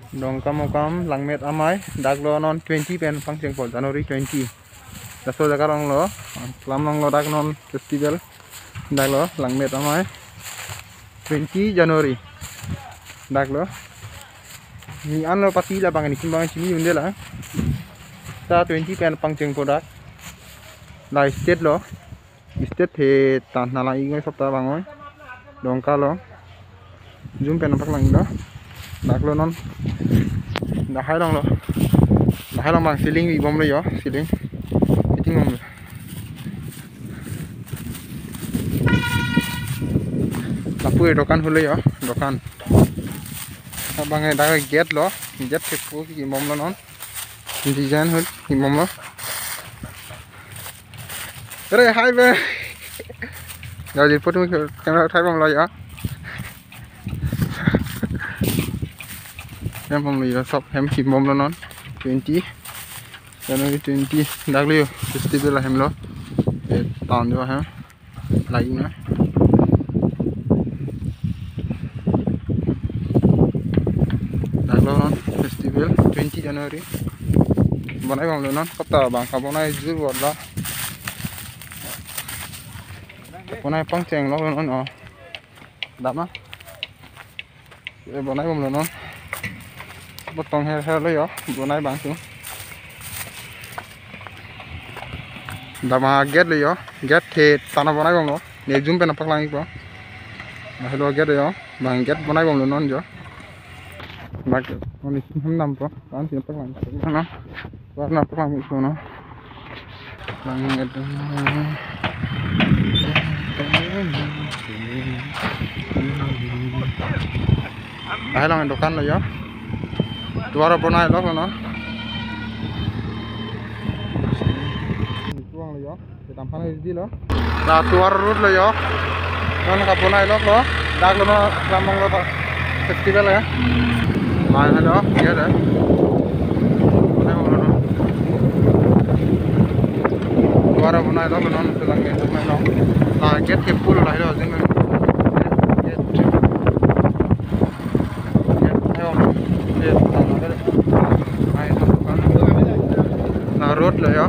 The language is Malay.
dong kam langmet amai daglo non 20 pen function for January 20 daso jaga long lo lam long lo dag non festival daglo langmet amai 20 January daglo ni an lo pati la bangani kin bangan chimi unde la ta 20 pen function for dak la state lo state the tan na la ingoi sopta bangoi dong ka lo zoom pen pak lang do daglo non dah hai long bang ceiling bi bom lo yo ceiling fitting bom lo lapue dokan hole yo dokan bang e dah gate lo gate ke pu ki bom lo non design hol ki bom lo re hai be jadi foto kamera thai bom lo yo em bom lo shop em ki bom lo non 20 January 20 dagli festival la hem lo town jo ha lai na daglo non festival 20 January bonai bom lo non kota bang ka bonai jur bot la bonai pangcheng lo non o dama bonai bom lo non botong her lo yo bonai bang tu dama get lo yo get the tana bonai bom lo ne zoom pe na pak lang ko na hello get yo bang get bonai bom lo non jo bak oni hum nam po kan ti pak lang na warna pak lang ko no bang get ai lang dokan lo yo tuara bonai lo no tuang lo yo tampan di lo na tuara road lo yo non ka bonai lo dag lo lamong lo festival ya mai halo ya da tuara bonai lo non lang ke mai lo na get ke pulo la lo jeng road lo ya